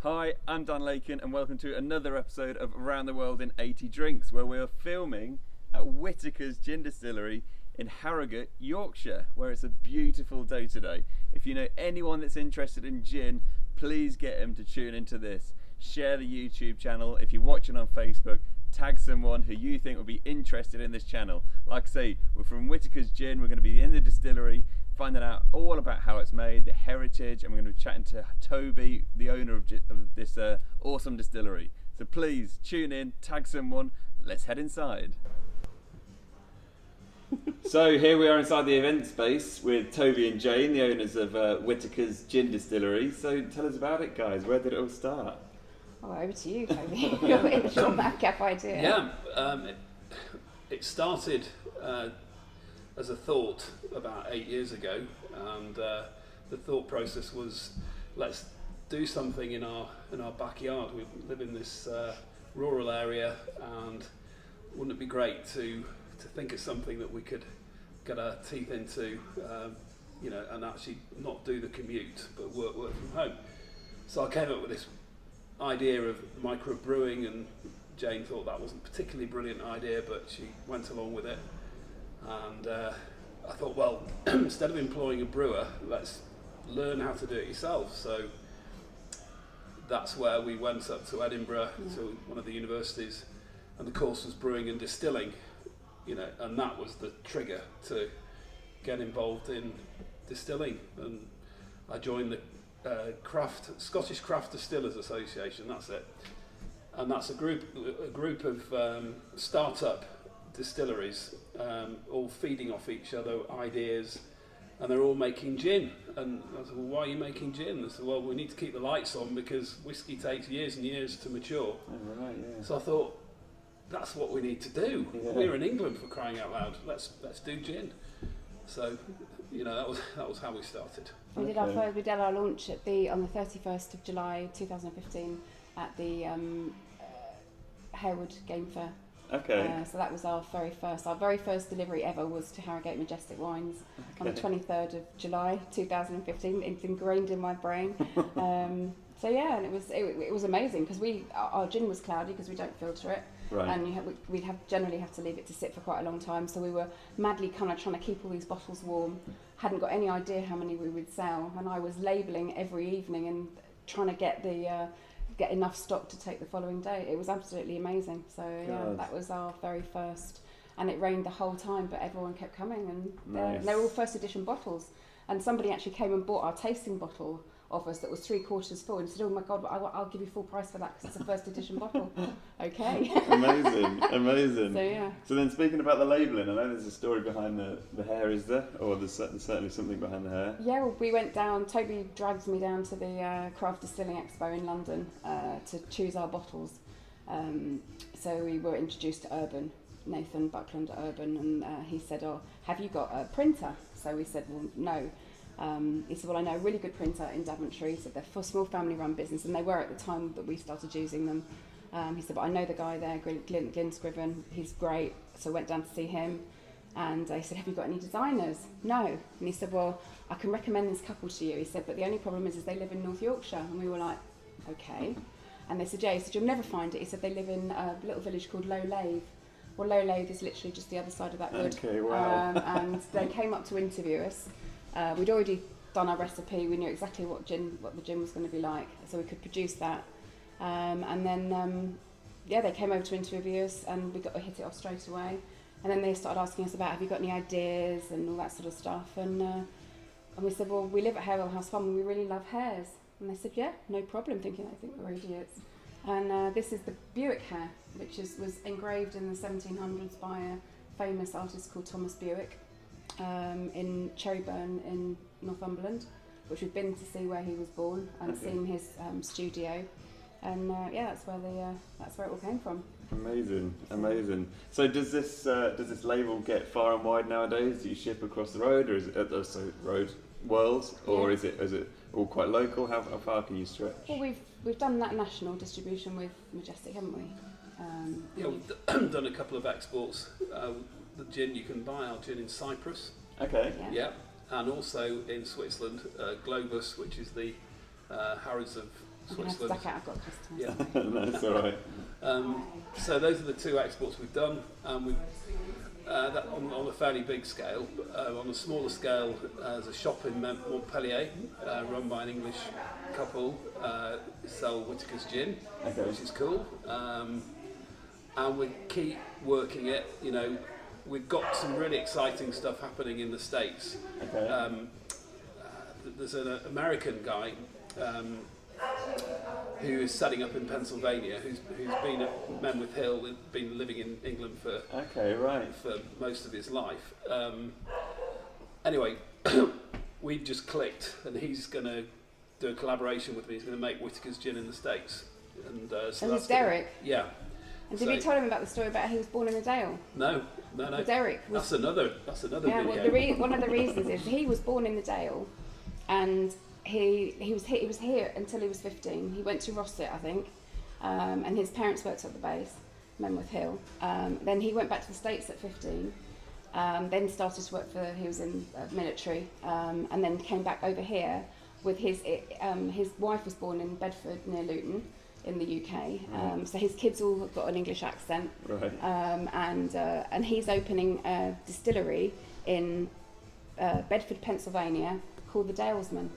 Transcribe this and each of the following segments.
Hi, I'm Dan Lakin and welcome to another episode of Around the World in 80 Drinks, where we are filming at Whittakers Gin Distillery in Harrogate, Yorkshire, where it's a beautiful day today. If you know anyone that's interested in gin, please get them to tune into this. Share the YouTube channel. If you're watching on Facebook, tag someone who you think would be interested in this channel. Like I say, we're from Whittakers Gin. We're going to be in the distillery, finding out all about how it's made, the heritage, and we're going to be chatting to Toby, the owner of this awesome distillery. So please tune in, tag someone, and let's head inside. So here we are inside the event space with Toby and Jane, the owners of Whittakers Gin Distillery. So tell us about it, guys. Where did it all start? Oh, over to you, Toby. It's your madcap idea. Yeah, it started as a thought about 8 years ago, and the thought process was, let's do something in our backyard. We live in this rural area, and wouldn't it be great to think of something that we could get our teeth into, and actually not do the commute, but work from home. So I came up with this idea of microbrewing, and Jane thought that wasn't a particularly brilliant idea, but she went along with it. And I thought, well, instead of employing a brewer, let's learn how to do it yourself. So that's where we went up to Edinburgh, to one of the universities, and the course was brewing and distilling, and that was the trigger to get involved in distilling. And I joined the Scottish Craft Distillers Association. That's it, and that's a group of start-up distilleries, all feeding off each other ideas, and they're all making gin. And I said, well, why are you making gin? They said, well, we need to keep the lights on because whiskey takes years and years to mature. Oh, right, yeah. So I thought, that's what we need to do. Yeah. We're in England, for crying out loud. Let's do gin. So, that was how we started. We did our launch on the 31st of July 2015 at the Harewood Game Fair. Okay. So that was our very first delivery ever was to Harrogate Majestic Wines on the 23rd of July 2015. It's ingrained in my brain. So yeah, and it was amazing because our gin was cloudy because we don't filter it. Right. And we'd generally have to leave it to sit for quite a long time, so we were madly kind of trying to keep all these bottles warm. Hadn't got any idea how many we would sell, and I was labelling every evening and trying to get enough stock to take the following day. It was absolutely amazing. So yeah, that was our very first, and it rained the whole time, but everyone kept coming, and they were all first edition bottles. And somebody actually came and bought our tasting bottle of us that was 3/4 full and said, oh my god, I'll give you full price for that because it's a first edition bottle. Okay. Amazing. So yeah. So then, speaking about the labelling, I know there's a story behind the hair, is there? Or there's certainly something behind the hair. Yeah, well, we went down, Toby dragged me down to the Craft Distilling Expo in London to choose our bottles. So we were introduced to Urban, Nathan Buckland at Urban, and he said, oh, have you got a printer? So we said, well, no. He said, well, I know a really good printer in Daventry. He said they're for small family-run business, and they were at the time that we started using them. He said, but I know the guy there, Glyn Scriven, he's great. So I went down to see him, and he said, have you got any designers? No. And he said, well, I can recommend this couple to you. He said, but the only problem is they live in North Yorkshire. And we were like, okay. And they said, yeah. He said, you'll never find it. He said, they live in a little village called Low Lathe. Well, Low Lathe is literally just the other side of that wood. Okay, wow. And they came up to interview us. We'd already done our recipe. We knew exactly what the gin was going to be like, so we could produce that. And then, they came over to interview us, and we got to hit it off straight away. And then they started asking us about, have you got any ideas and all that sort of stuff. And we said, well, we live at Harewell House Farm and we really love hares. And they said, yeah, no problem, thinking I think we're idiots. And this is the Buick hare, which was engraved in the 1700s by a famous artist called Thomas Buick. In Cherryburn in Northumberland, which we've been to see where he was born and seen his studio, and that's where it all came from. Amazing. So does this label get far and wide nowadays? Do you ship across the road, or is it road worlds, or is it all quite local? How far can you stretch? Well, we've done that national distribution with Majestic, haven't we? We've done a couple of exports. The gin, you can buy our gin in Cyprus. Okay. Yeah. And also in Switzerland, Globus, which is the Harrods of I'm going to have to duck out, I've got customers. Yeah. No, that's all right. So those are the 2 exports we've done, and we've that on a fairly big scale. On a smaller scale, there's a shop in Montpellier run by an English couple, sell Whittakers Gin, which is cool. And we keep working it. You know, we've got some really exciting stuff happening in the States. Okay. There's an American guy who is setting up in Pennsylvania, who's been at Menwith Hill, been living in England for most of his life. Anyway, we've just clicked, and he's going to do a collaboration with me. He's going to make Whittakers Gin in the States. And so that's Derek? Yeah. And did you tell him about the story about he was born in a dale? No. Well, Derek was, that's another yeah, video. well, one of the reasons is he was born in the Dale, and he was here until he was 15. He went to Rossett, I think, and his parents worked at the base, Menwith Hill. Then he went back to the States at 15. Then started to work he was in military, and then came back over here with his wife was born in Bedford near Luton in the UK, so his kids all have got an English accent, right. And he's opening a distillery in Bedford, Pennsylvania, called the Dalesman,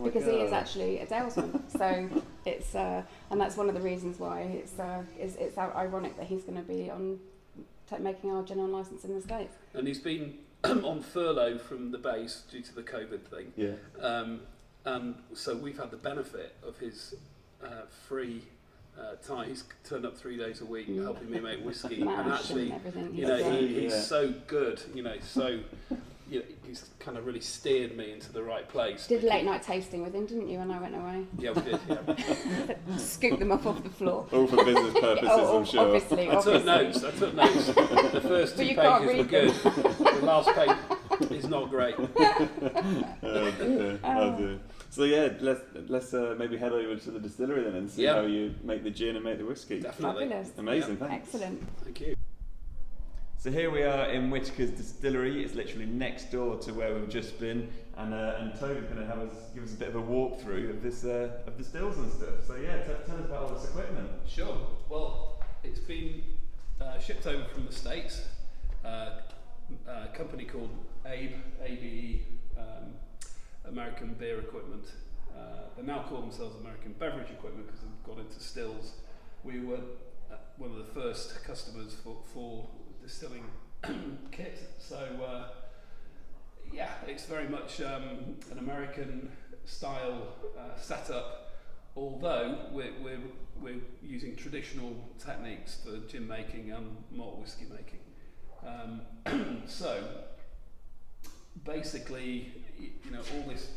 because he is actually a Dalesman. So it's and that's one of the reasons why it's ironic that he's going to be on making our gin on license in the States. And he's been on furlough from the base due to the COVID thing. Yeah. And so we've had the benefit of his free time. He's turned up 3 days a week helping me make whiskey, and actually, you know, he's so good. You know, he's kind of really steered me into the right place. Did late night tasting with him, didn't you? When I went away. Yeah, we did. Yeah. Scoop them up off the floor. All for business purposes, I'm sure. Obviously. I took notes. The first 2 pages were good. The last page is not great. Oh dear. So yeah, let's maybe head over to the distillery then and see how you make the gin and make the whiskey. Definitely. Fabulous. Amazing, thanks. Excellent. Thank you. So here we are in Whittakers Distillery. It's literally next door to where we've just been, and Toby's going to give us a bit of a walkthrough of this of the stills and stuff. So yeah, tell us about all this equipment. Sure. Well, it's been shipped over from the States. A company called ABE, American Beer Equipment. They now call themselves American Beverage Equipment because they've got into stills. We were one of the first customers for distilling kit. So yeah, it's very much an American style setup. Although we're using traditional techniques for gin making and malt whiskey making. So basically, you know, all this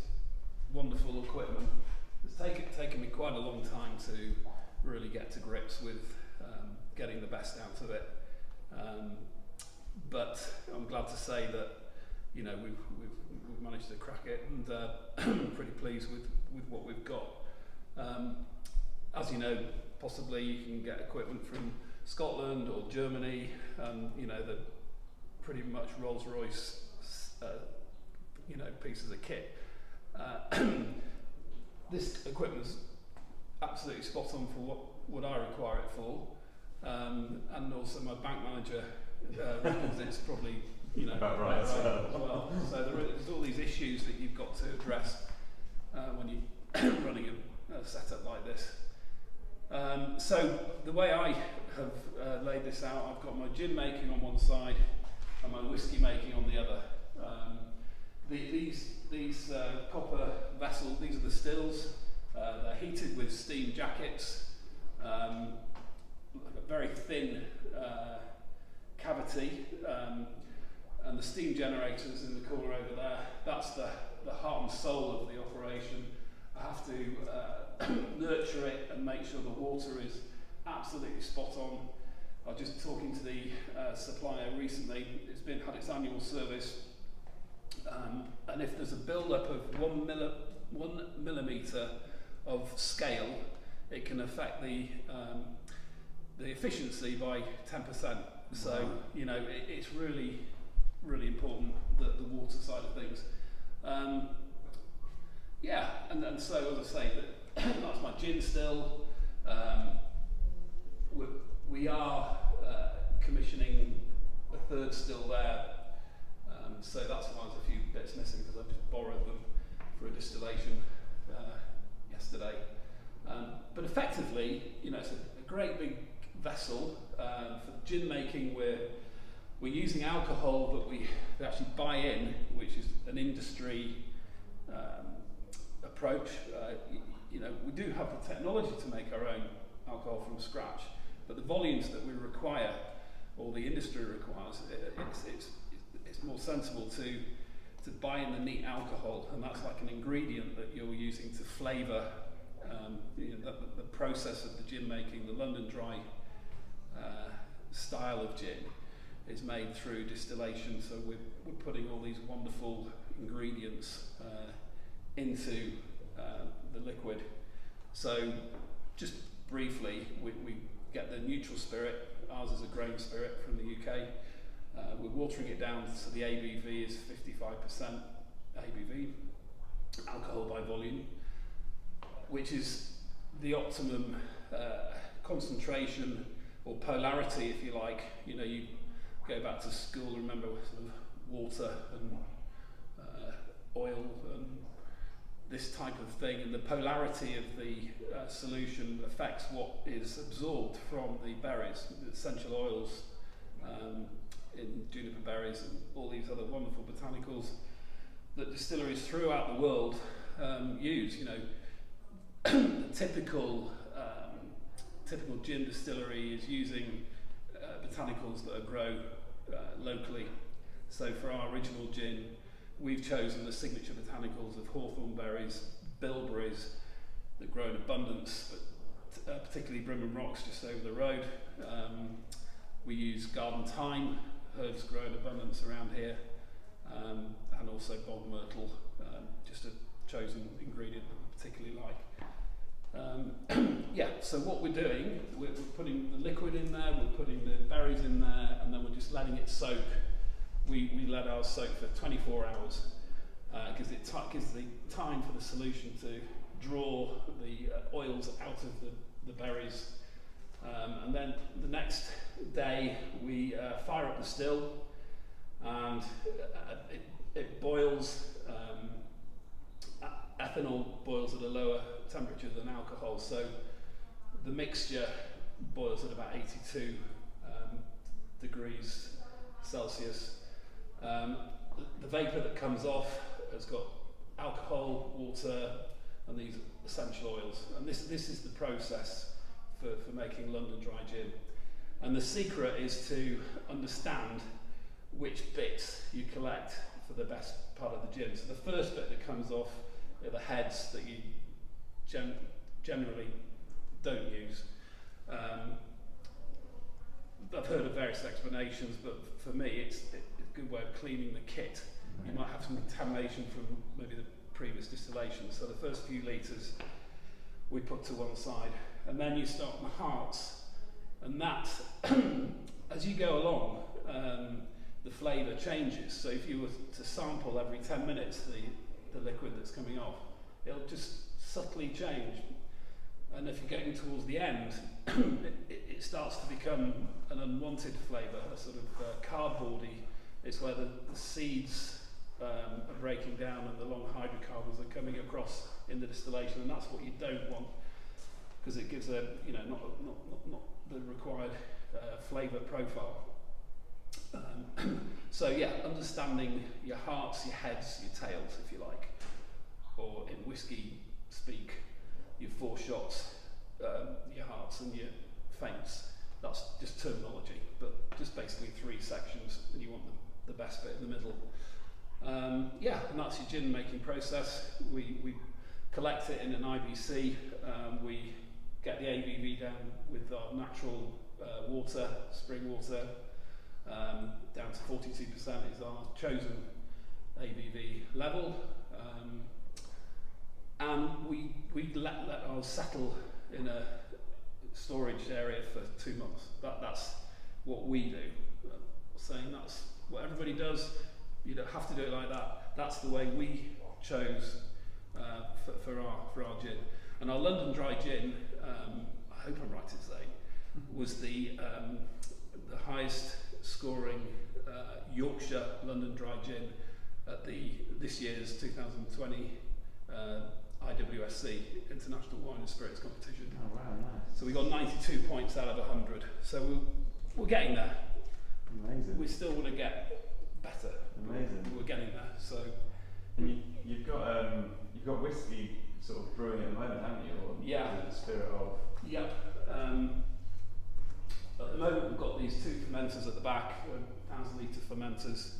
wonderful equipment, it's taken me quite a long time to really get to grips with getting the best out of it. But I'm glad to say that, you know, we've managed to crack it, and I'm pretty pleased with what we've got. As you know, possibly you can get equipment from Scotland or Germany, you know, the pretty much Rolls-Royce, you know, pieces of kit. This equipment is absolutely spot on for what I require it for, and also my bank manager reckons it's probably, you know, about right as well. So there's all these issues that you've got to address when you're running a setup like this. So the way I have laid this out, I've got my gin making on one side and my whiskey making on the other. These copper vessels, these are the stills. They're heated with steam jackets, a very thin cavity, and the steam generators in the corner over there. That's the heart and soul of the operation. I have to nurture it and make sure the water is absolutely spot on. I was just talking to the supplier recently. It's had its annual service, and if there's a build-up of 1 millimetre of scale, it can affect the efficiency by 10%. So you know, it's really, really important that the water side of things. Yeah, and so as I say, that that's my gin still. We are commissioning a third still there, so that's why there's a few bits missing, because I've just borrowed them for a distillation yesterday. But effectively, it's a great big vessel for gin making. We're using alcohol that we actually buy in, which is an industry approach. We do have the technology to make our own alcohol from scratch, but the volumes that we require, or the industry requires, it's more sensible to buy in the neat alcohol, and that's like an ingredient that you're using to flavour the process of the gin making. The London Dry style of gin is made through distillation, so we're putting all these wonderful ingredients into the liquid. So just briefly, we get the neutral spirit. Ours is a grain spirit from the UK. We're watering it down so the ABV is 55% ABV, alcohol by volume, which is the optimum concentration or polarity, if you like. You go back to school, remember sort of water and oil and this type of thing, and the polarity of the solution affects what is absorbed from the berries, the essential oils in juniper berries and all these other wonderful botanicals that distilleries throughout the world use. The typical gin distillery is using botanicals that are grown locally. So for our original gin, we've chosen the signature botanicals of hawthorn berries, bilberries that grow in abundance, but particularly Brimham Rocks just over the road. We use garden thyme, herbs grow in abundance around here, and also bog myrtle, just a chosen ingredient that we particularly like. So what we're doing, we're putting the liquid in there, we're putting the berries in there, and then we're just letting it soak. We let ours soak for 24 hours, because it gives the time for the solution to draw the oils out of the berries. And then the next day we fire up the still, and it boils. Ethanol boils at a lower temperature than alcohol, so the mixture boils at about 82 degrees Celsius. The vapour that comes off has got alcohol, water, and these essential oils, and this is the process for making London Dry gin. And the secret is to understand which bits you collect for the best part of the gin. So the first bit that comes off are the heads that you generally don't use. I've heard of various explanations, but for me it's a good way of cleaning the kit. You might have some contamination from maybe the previous distillation, so the first few litres we put to one side, and then you start on the hearts, and that as you go along the flavour changes. So if you were to sample every 10 minutes the liquid that's coming off, it'll just subtly change, and if you're getting towards the end it starts to become an unwanted flavour, a sort of cardboardy. It's where the seeds are breaking down and the long hydrocarbons are coming across in the distillation, and that's what you don't want, because it gives a not the required flavour profile. So yeah, understanding your hearts, your heads, your tails, if you like, or in whiskey speak, your 4 shots, your hearts and your feints. That's just terminology, but just basically 3 sections, and you want the best bit in the middle. And that's your gin making process. We collect it in an IBC. We get the ABV down with our natural water, spring water, down to 42% is our chosen ABV level, and we let ours settle in a storage area for 2 months. That's what we do. I'm saying that's what everybody does. You don't have to do it like that. That's the way we chose for our gin. And our London Dry Gin, I hope I'm right in saying, was the highest scoring Yorkshire London Dry Gin at this year's 2020 IWSC International Wine and Spirits Competition. Oh wow, nice. So we got 92 points out of 100. So we're getting there. Amazing. We still want to get better. Amazing. We're getting there. So. And you've got whiskey sort of brewing at the moment, haven't you? Or Yeah. The spirit of. Yeah. At the moment, we've got these 2 fermenters at the back, 1,000 litre fermenters.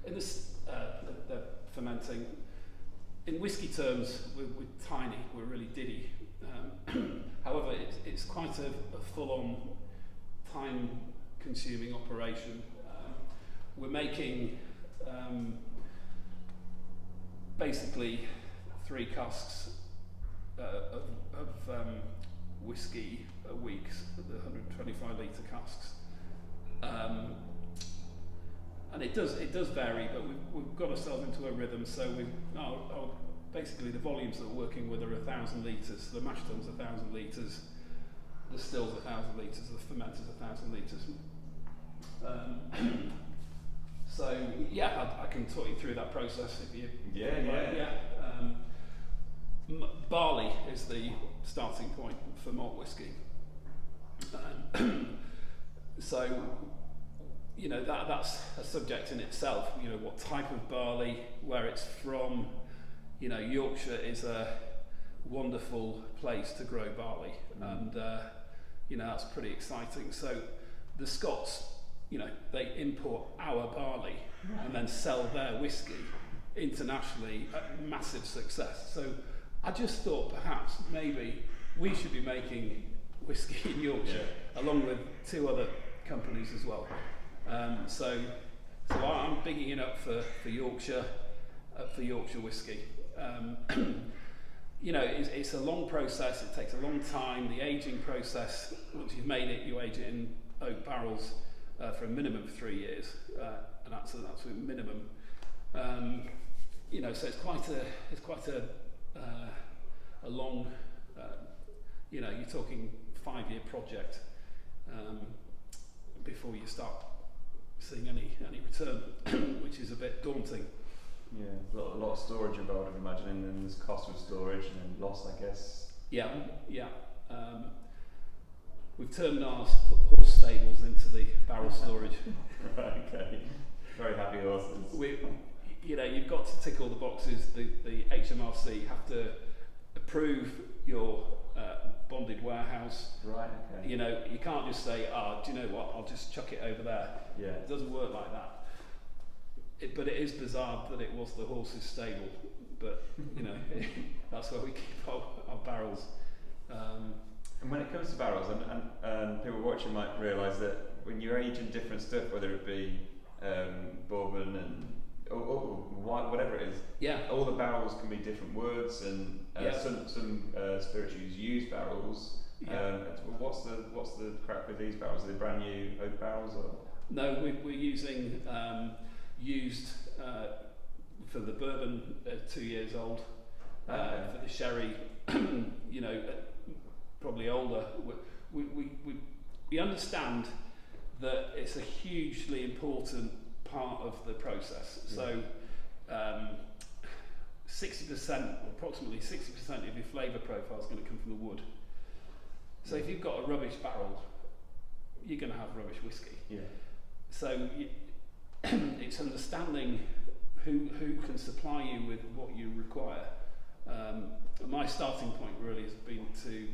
In this, they're fermenting. In whiskey terms, we're tiny. We're really diddy. However, it's quite a full-on, time-consuming operation. We're making basically 3 casks of whiskey a week, the 125 litre casks, and it does vary, but we've got ourselves into a rhythm. So basically the volumes that we're working with are 1,000 litres. The mash tuns 1,000 litres, the stills 1,000 litres, the fermenters 1,000 litres. So yeah, I can talk you through that process if you. Yeah. Barley is the starting point for malt whiskey. So that's a subject in itself. What type of barley, where it's from. Yorkshire is a wonderful place to grow barley, and that's pretty exciting. So the Scots, they import our barley and then sell their whiskey internationally at massive success. So I just thought perhaps maybe we should be making whiskey in Yorkshire, along with 2 other companies as well. So I'm bigging it up for Yorkshire, for Yorkshire whiskey. It's a long process. It takes a long time. The aging process, once you've made it, you age it in oak barrels for a minimum of 3 years, and that's an absolute minimum. So it's quite a long. You're talking 5-year project before you start seeing any return, which is a bit daunting. Yeah, a lot of storage involved, I'm imagining, and there's cost of storage and then loss, I guess. Yeah. We've turned our horse stables into the barrel storage. Right, okay. Very happy horses. You've got to tick all the boxes. The HMRC have to approve your bonded warehouse. Right, okay. You can't just say, do you know what, I'll just chuck it over there. Yeah. It doesn't work like that. But it is bizarre that it was the horse's stable, but that's where we keep our barrels. And when it comes to barrels, and people watching might realise that when you're aging different stuff, whether it be bourbon and or whatever it is, all the barrels can be different words, and some spirituals use barrels. What's the crack with these barrels? Are they brand new oak barrels or? No, we're using used for the bourbon, 2 years old. For the sherry, probably older. We understand that it's a hugely important part of the process. So 60%, approximately 60% of your flavour profile is going to come from the wood. So if you've got a rubbish barrel, you're going to have rubbish whiskey. Yeah. So it's understanding who can supply you with what you require. My starting point really has been to,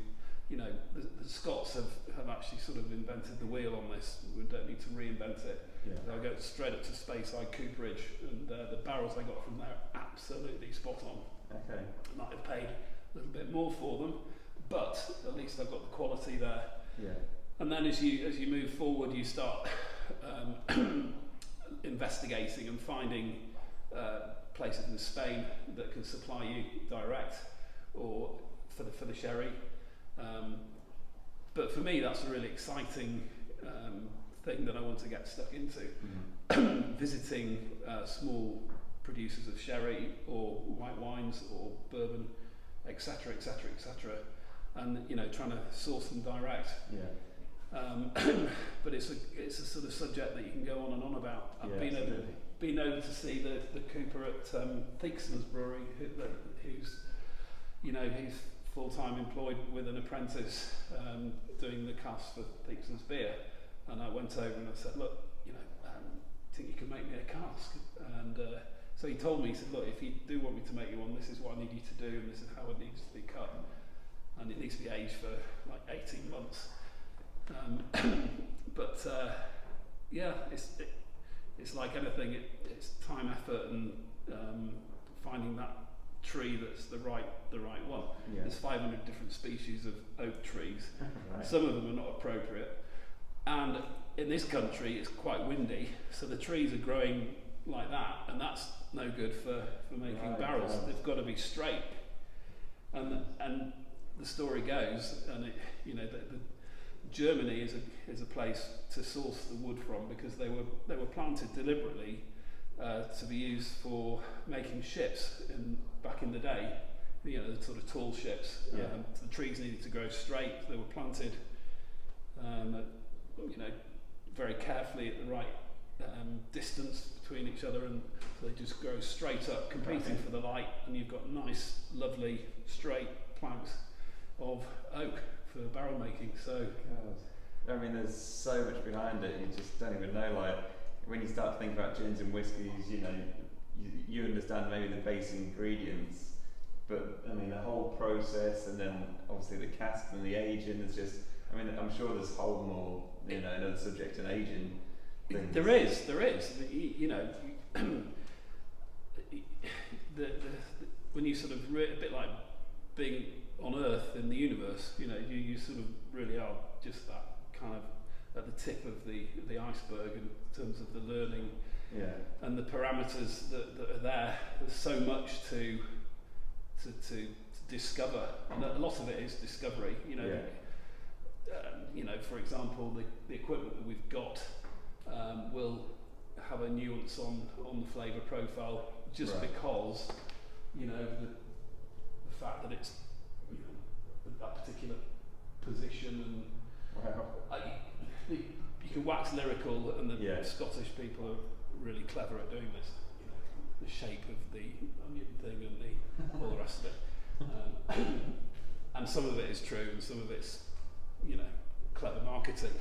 the Scots have actually sort of invented the wheel on this. We don't need to reinvent it. Yeah. So I go straight up to Speyside Cooperage, and the barrels I got from there are absolutely spot on. Okay. I might have paid a little bit more for them, but at least I've got the quality there. Yeah. And then as you move forward, you start investigating and finding places in Spain that can supply you direct, or for the sherry. But for me, that's a really exciting thing that I want to get stuck into. Mm-hmm. Visiting small producers of sherry or white wines or bourbon, etc., etc., etc. and trying to source them direct. But it's a sort of subject that you can go on and on about. I've been over to see the cooper at Theakson's brewery, who's he's full-time employed with an apprentice doing the cask for Theakson's beer, and I went over and I said, look, think you can make me a cask? And so he told me, he said, look, if you do want me to make you one, this is what I need you to do, and this is how it needs to be cut, and it needs to be aged for like 18 months. But it's like anything. It's time, effort, and finding that tree that's the right one. Yeah. There's 500 different species of oak trees. Right. Some of them are not appropriate, and in this country it's quite windy, so the trees are growing like that, and that's no good for making barrels. Yeah. They've got to be straight, and the story goes, and the Germany is a place to source the wood from, because they were planted deliberately to be used for making ships back in the day. The sort of tall ships. Yeah. The trees needed to grow straight. They were planted, very carefully at the right distance between each other, and so they just grow straight up, competing for the light. And you've got nice, lovely, straight planks of oak for barrel making. So I mean, there's so much behind it, you just don't even know. Like, when you start to think about gins and whiskies, you understand maybe the basic ingredients, but I mean the whole process, and then obviously the cask and the aging is just, I mean, I'm sure there's whole more, another subject in aging things. There is when you sort of a bit like being on Earth in the universe, you sort of really are just that kind of at the tip of the iceberg in terms of the learning and the parameters that are there. There's so much to discover, and a lot of it is discovery. For example, the equipment that we've got will have a nuance on the flavour profile, just because the fact that it's that particular position, and you can wax lyrical, and the Scottish people are really clever at doing this. The shape of the onion thing and all the rest of it, and some of it is true, and some of it's clever marketing.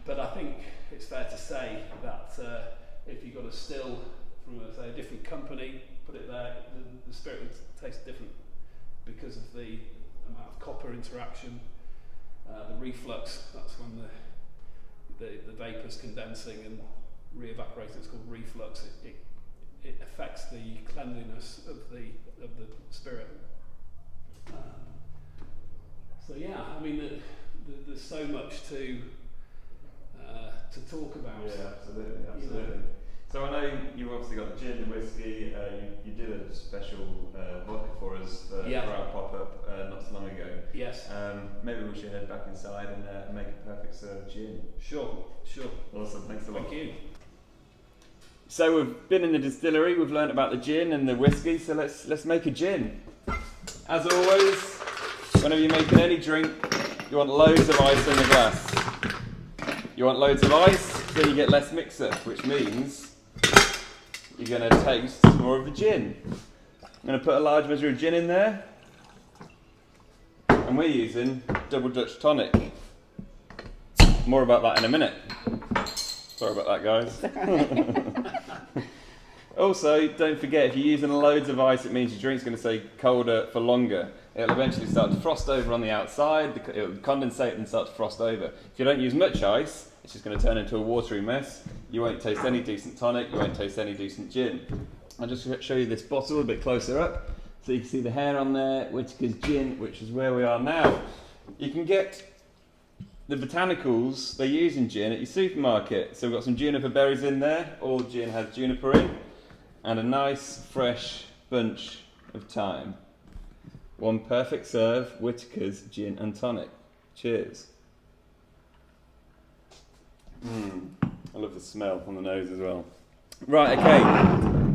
But I think it's fair to say that if you got a still from a different company, put it there, the spirit would taste different because of the amount of copper interaction, the reflux. That's when the vapour's condensing and re-evaporating. It's called reflux. It affects the cleanliness of the spirit. So I mean, there's so much to talk about. Yeah, absolutely. So I know you've obviously got the gin and whiskey. You did a special vodka for us for our pop-up not so long ago. Yes. Maybe we should head back inside and make a perfect serve gin. Sure. Awesome, thanks a lot. Thank you. So we've been in the distillery, we've learned about the gin and the whiskey, so let's make a gin. As always, whenever you're making any drink, you want loads of ice in the glass. You want loads of ice, so you get less mix-up, which means you're going to taste more of the gin. I'm going to put a large measure of gin in there, and we're using Double Dutch tonic. More about that in a minute. Sorry about that, guys. Also, don't forget, if you're using loads of ice, it means your drink's going to stay colder for longer. It'll eventually start to frost over on the outside, it'll condensate and start to frost over. If you don't use much ice, it's just going to turn into a watery mess. You won't taste any decent tonic, you won't taste any decent gin. I'll just show you this bottle a bit closer up, so you can see the hair on there, Whittakers Gin, which is where we are now. You can get the botanicals they use in gin at your supermarket. So we've got some juniper berries in there, all gin has juniper in, and a nice fresh bunch of thyme. One perfect serve, Whittakers Gin and Tonic. Cheers. I love the smell on the nose as well. Right, okay,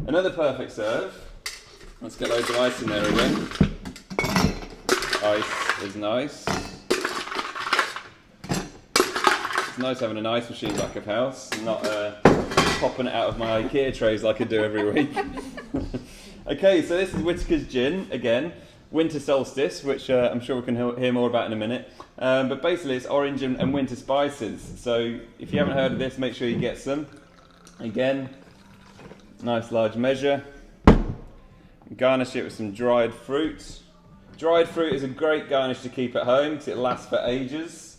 another perfect serve. Let's get loads of ice in there again. Oh ice is nice. It's nice having an ice machine back of house, not popping it out of my IKEA trays like I do every week. Okay, so this is Whittakers Gin, again, winter solstice, which I'm sure we can hear more about in a minute. But basically it's orange and winter spices. So if you haven't heard of this, make sure you get some. Again, nice large measure. Garnish it with some dried fruit. Dried fruit is a great garnish to keep at home because it lasts for ages.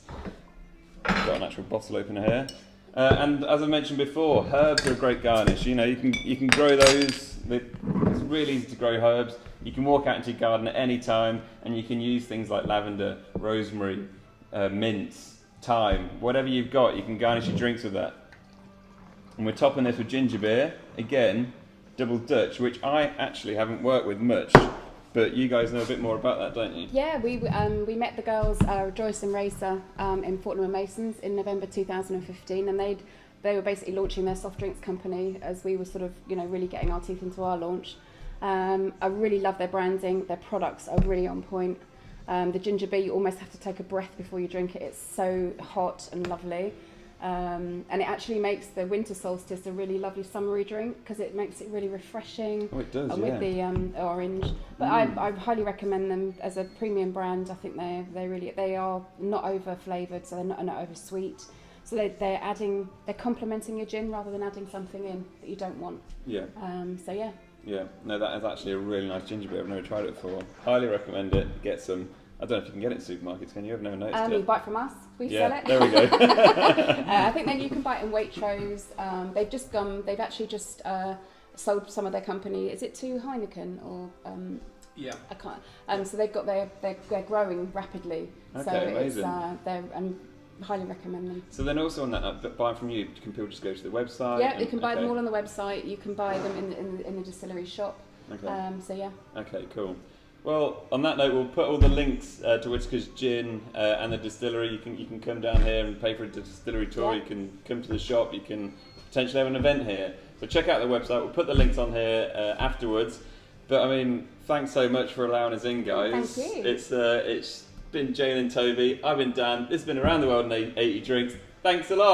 Got an actual bottle opener here. And as I mentioned before, herbs are a great garnish. You know, you can grow those. It's really easy to grow herbs. You can walk out into your garden at any time, and you can use things like lavender, rosemary, mint, thyme, whatever you've got. You can garnish your drinks with that. And we're topping this with ginger beer, again, double Dutch, which I actually haven't worked with much. But you guys know a bit more about that, don't you? Yeah, we met the girls, Joyce and Racer, in Fortnum and Masons in November 2015, and they were basically launching their soft drinks company as we were sort of, you know, really getting our teeth into our launch. I really love their branding. Their products are really on point. The ginger beer, you almost have to take a breath before you drink it. It's so hot and lovely. And it actually makes the winter solstice a really lovely summery drink because it makes it really refreshing. Oh, it does, yeah. With the orange. But I highly recommend them as a premium brand. I think they are not over flavoured, so they're not over sweet. So they're complementing your gin rather than adding something in that you don't want. Yeah. So yeah. Yeah. No, that is actually a really nice ginger beer. I've never tried it before. Highly recommend it. Get some. I don't know if you can get it in supermarkets, can you? I've never noticed it. You buy it from us, we sell it. There we go. I think then you can buy it in Waitrose. They've actually just sold some of their company. Is it to Heineken or? Yeah. I can't. So they've got they're growing rapidly. Okay, so amazing. And highly recommend them. So then also on that, buying from you, can people just go to the website? Yeah, you can buy them all on the website. You can buy them in the distillery shop. Okay. So yeah. Okay, cool. Well, on that note, we'll put all the links to Whittakers Gin and the distillery. You can come down here and pay for a distillery tour. Yeah. You can come to the shop. You can potentially have an event here. So check out the website. We'll put the links on here afterwards. But I mean, thanks so much for allowing us in, guys. Thank you. It's been Jane and Toby. I've been Dan. This has been Around the World in 80 Drinks. Thanks a lot.